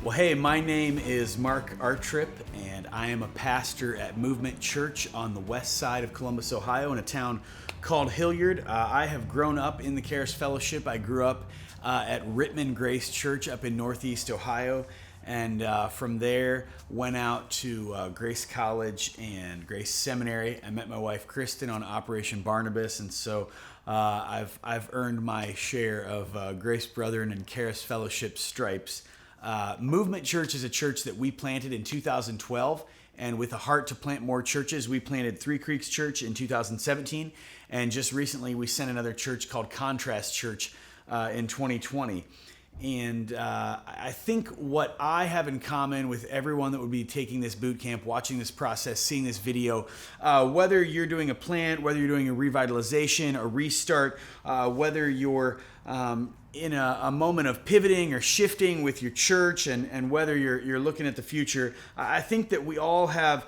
Well, hey, my name is Mark Artrip, and I am a pastor at Movement Church on the west side of Columbus, Ohio, in a town called Hilliard. I have grown up in the Charis Fellowship. I grew up at Rittman Grace Church up in Northeast Ohio, and from there went out to Grace College and Grace Seminary. I met my wife Kristen on Operation Barnabas, and so I've earned my share of Grace Brethren and Charis Fellowship stripes. Movement Church is a church that we planted in 2012, and with a heart to plant more churches, we planted Three Creeks Church in 2017, and just recently we sent another church called Contrast Church in 2020. And I think what I have in common with everyone that would be taking this boot camp, watching this process, seeing this video, whether you're doing a plant, whether you're doing a revitalization, a restart, whether you're in a moment of pivoting or shifting with your church, and whether you're looking at the future, I think that we all have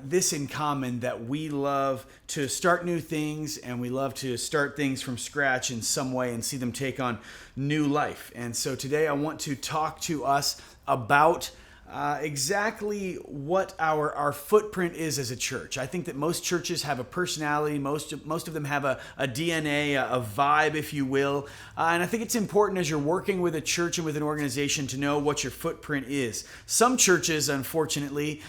this in common, that we love to start new things, and we love to start things from scratch in some way and see them take on new life. And so today I want to talk to us about exactly what our footprint is as a church. I think that most churches have a personality. Most of them have a DNA, a vibe, if you will. And I think it's important as you're working with a church and with an organization to know what your footprint is. Some churches, unfortunately,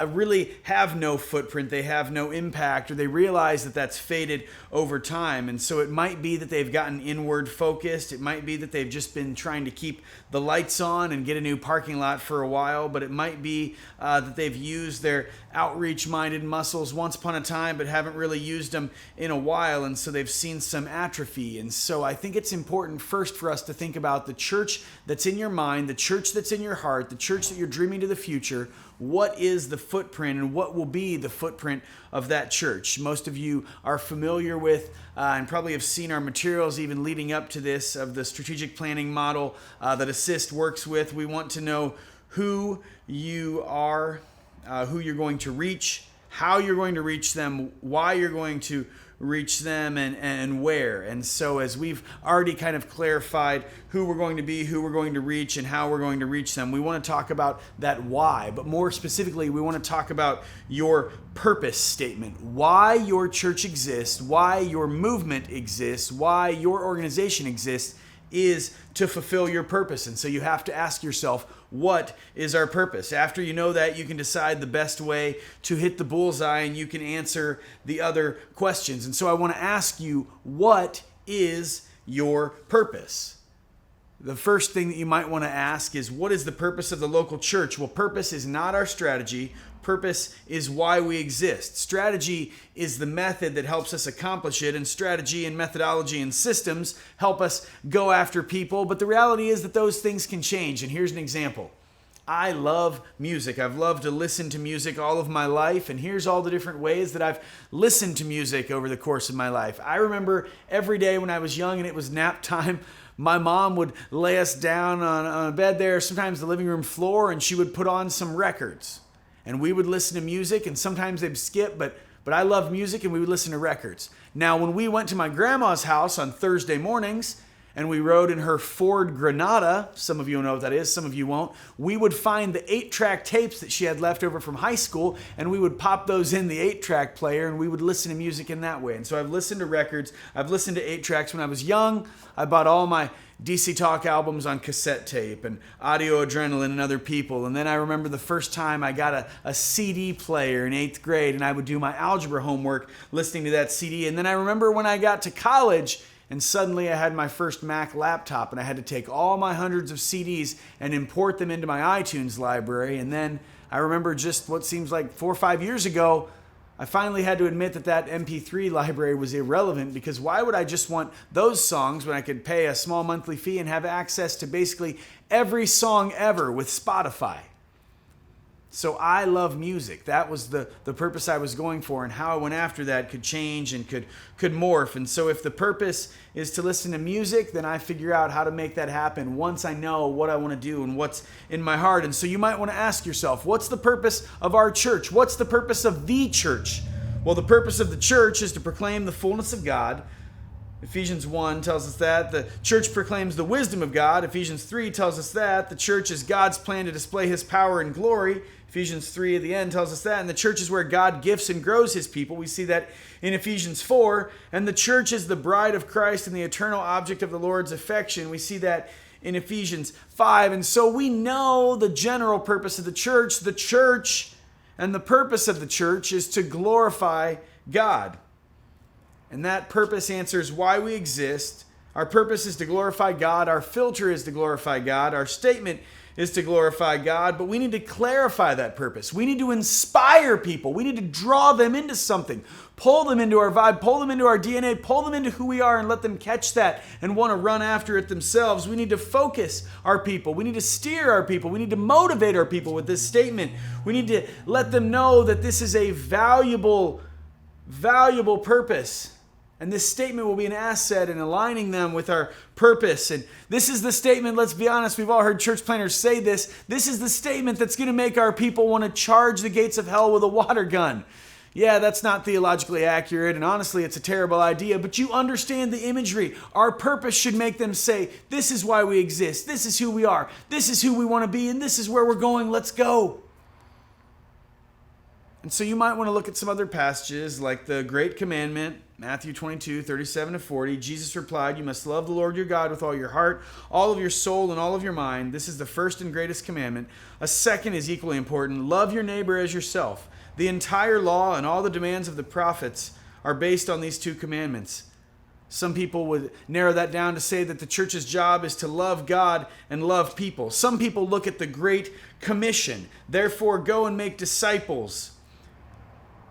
really have no footprint. They have no impact, or they realize that that's faded over time. And so it might be that they've gotten inward focused. It might be that they've just been trying to keep the lights on and get a new parking lot for a while. But it might be that they've used their outreach-minded muscles once upon a time, but haven't really used them in a while, and so they've seen some atrophy. And so I think it's important first for us to think about the church that's in your mind, the church that's in your heart, the church that you're dreaming to the future. What is the footprint, and what will be the footprint of that church? Most of you are familiar with and probably have seen our materials even leading up to this, of the strategic planning model that Assist works with. We want to know who you are, who you're going to reach, how you're going to reach them, why you're going to reach them, and where. And so as we've already kind of clarified who we're going to be, who we're going to reach, and how we're going to reach them, we want to talk about that why. But more specifically, we want to talk about your purpose statement. Why your church exists, why your movement exists, why your organization exists, is to fulfill your purpose. And so you have to ask yourself, what is our purpose? After you know that, you can decide the best way to hit the bullseye, and you can answer the other questions. And so I want to ask you, what is your purpose? The first thing that you might want to ask is, what is the purpose of the local church? Well, purpose is not our strategy. Purpose is why we exist. Strategy is the method that helps us accomplish it, and strategy and methodology and systems help us go after people. But the reality is that those things can change. And here's an example. I love music. I've loved to listen to music all of my life, and here's all the different ways that I've listened to music over the course of my life. I remember every day when I was young and it was nap time, my mom would lay us down on a bed there, sometimes the living room floor, and she would put on some records. And we would listen to music, and sometimes they'd skip, but I loved music, and we would listen to records. Now, when we went to my grandma's house on Thursday mornings, and we rode in her Ford Granada, some of you know what that is, some of you won't, we would find the 8-track tapes that she had left over from high school, and we would pop those in the 8-track player, and we would listen to music in that way. And so I've listened to records, I've listened to 8-tracks. When I was young, I bought all my DC Talk albums on cassette tape, and Audio Adrenaline and Other People. And then I remember the first time I got a CD player in 8th grade, and I would do my algebra homework listening to that CD. And then I remember when I got to college, and suddenly I had my first Mac laptop, and I had to take all my hundreds of CDs and import them into my iTunes library. And then I remember just what seems like 4 or 5 years ago, I finally had to admit that MP3 library was irrelevant, because why would I just want those songs when I could pay a small monthly fee and have access to basically every song ever with Spotify? So I love music. That was the purpose I was going for, and how I went after that could change and could morph. And so if the purpose is to listen to music, then I figure out how to make that happen once I know what I want to do and what's in my heart. And so you might want to ask yourself, what's the purpose of our church? What's the purpose of the church? Well, the purpose of the church is to proclaim the fullness of God Ephesians 1 tells us that. The church proclaims the wisdom of God. Ephesians 3 tells us that. The church is God's plan to display his power and glory. Ephesians 3 at the end tells us that. And the church is where God gifts and grows his people. We see that in Ephesians 4. And the church is the bride of Christ and the eternal object of the Lord's affection. We see that in Ephesians 5. And so we know the general purpose of the church. The church and the purpose of the church is to glorify God. And that purpose answers why we exist. Our purpose is to glorify God. Our filter is to glorify God. Our statement is to glorify God. But we need to clarify that purpose. We need to inspire people. We need to draw them into something. Pull them into our vibe. Pull them into our DNA. Pull them into who we are and let them catch that and want to run after it themselves. We need to focus our people. We need to steer our people. We need to motivate our people with this statement. We need to let them know that this is a valuable purpose. And this statement will be an asset in aligning them with our purpose. And this is the statement, let's be honest, we've all heard church planners say this. This is the statement that's going to make our people want to charge the gates of hell with a water gun. Yeah, that's not theologically accurate, and honestly, it's a terrible idea, but you understand the imagery. Our purpose should make them say, this is why we exist, this is who we are, this is who we want to be, and this is where we're going, let's go. And so you might want to look at some other passages like the Great Commandment, Matthew 22, 37 to 40. Jesus replied, you must love the Lord your God with all your heart, all of your soul, and all of your mind. This is the first and greatest commandment. A second is equally important. Love your neighbor as yourself. The entire law and all the demands of the prophets are based on these two commandments. Some people would narrow that down to say that the church's job is to love God and love people. Some people look at the Great Commission. Therefore, go and make disciples,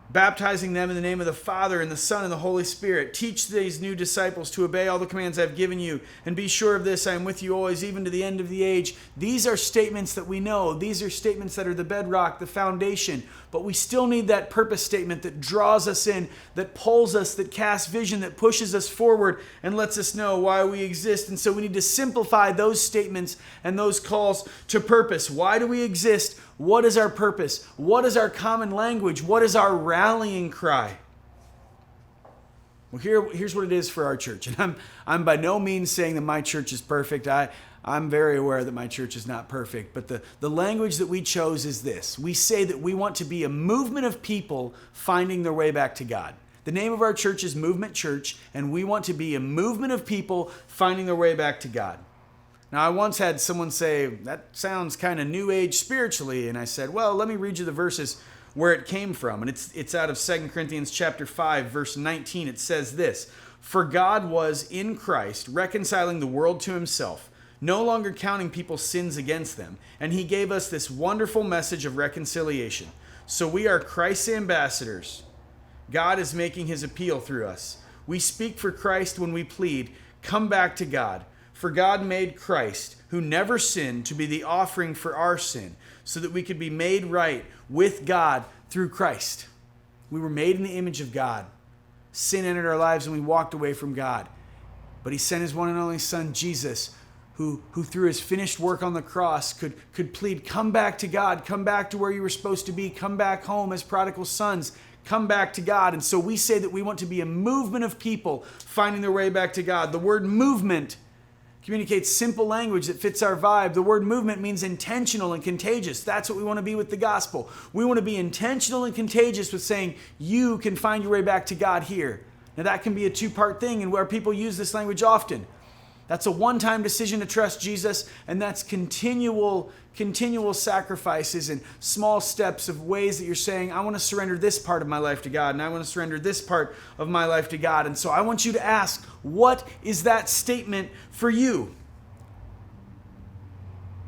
baptizing them in the name of the Father and the Son and the Holy Spirit. Teach these new disciples to obey all the commands I've given you. And be sure of this, I am with you always, even to the end of the age. These are statements that we know. These are statements that are the bedrock, the foundation. But we still need that purpose statement that draws us in, that pulls us, that casts vision, that pushes us forward and lets us know why we exist. And so we need to simplify those statements and those calls to purpose. Why do we exist? What is our purpose? What is our common language? What is our rallying cry? Well, here's what it is for our church. And I'm by no means saying that my church is perfect. I'm very aware that my church is not perfect. But the language that we chose is this. We say that we want to be a movement of people finding their way back to God. The name of our church is Movement Church, and we want to be a movement of people finding their way back to God. Now, I once had someone say, that sounds kind of new age spiritually. And I said, well, let me read you the verses where it came from. And it's out of 2 Corinthians chapter 5, verse 19. It says this, for God was in Christ reconciling the world to himself, no longer counting people's sins against them. And he gave us this wonderful message of reconciliation. So we are Christ's ambassadors. God is making his appeal through us. We speak for Christ when we plead, come back to God. For God made Christ, who never sinned, to be the offering for our sin, so that we could be made right with God through Christ. We were made in the image of God. Sin entered our lives and we walked away from God. But he sent his one and only son, Jesus, who through his finished work on the cross could plead, come back to God, come back to where you were supposed to be, come back home as prodigal sons, come back to God. And so we say that we want to be a movement of people finding their way back to God. The word movement communicates simple language that fits our vibe. The word movement means intentional and contagious. That's what we want to be with the gospel. We want to be intentional and contagious with saying, you can find your way back to God here. Now that can be a two-part thing, and where people use this language often. That's a one-time decision to trust Jesus, and that's continual sacrifices and small steps of ways that you're saying, I want to surrender this part of my life to God, and I want to surrender this part of my life to God. And so I want you to ask, what is that statement for you?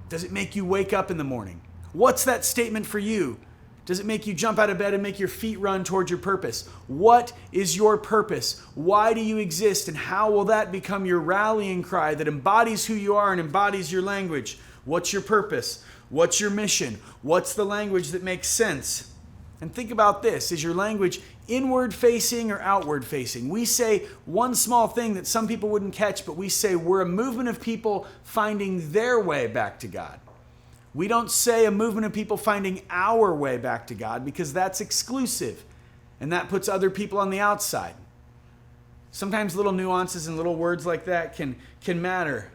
Does it make you wake up in the morning? What's that statement for you? Does it make you jump out of bed and make your feet run towards your purpose? What is your purpose? Why do you exist? And how will that become your rallying cry that embodies who you are and embodies your language? What's your purpose? What's your mission? What's the language that makes sense? And think about this. Is your language inward facing or outward facing? We say one small thing that some people wouldn't catch, but we say we're a movement of people finding their way back to God. We don't say a movement of people finding our way back to God, because that's exclusive and that puts other people on the outside. Sometimes little nuances and little words like that can matter.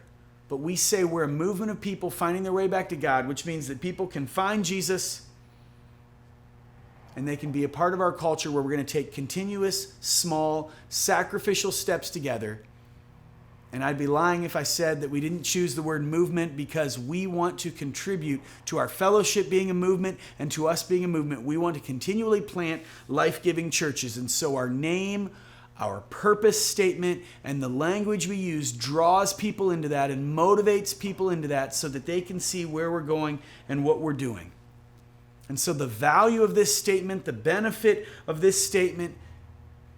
But we say we're a movement of people finding their way back to God, which means that people can find Jesus and they can be a part of our culture where we're going to take continuous, small, sacrificial steps together. And I'd be lying if I said that we didn't choose the word movement because we want to contribute to our fellowship being a movement and to us being a movement. We want to continually plant life-giving churches. And so our name, our purpose statement, and the language we use draws people into that and motivates people into that so that they can see where we're going and what we're doing. And so the value of this statement, the benefit of this statement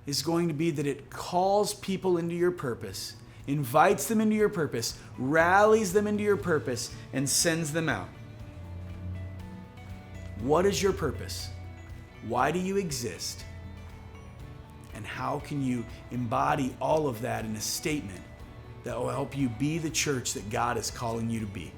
is going to be that it calls people into your purpose, invites them into your purpose, rallies them into your purpose, and sends them out. What is your purpose? Why do you exist? And how can you embody all of that in a statement that will help you be the church that God is calling you to be?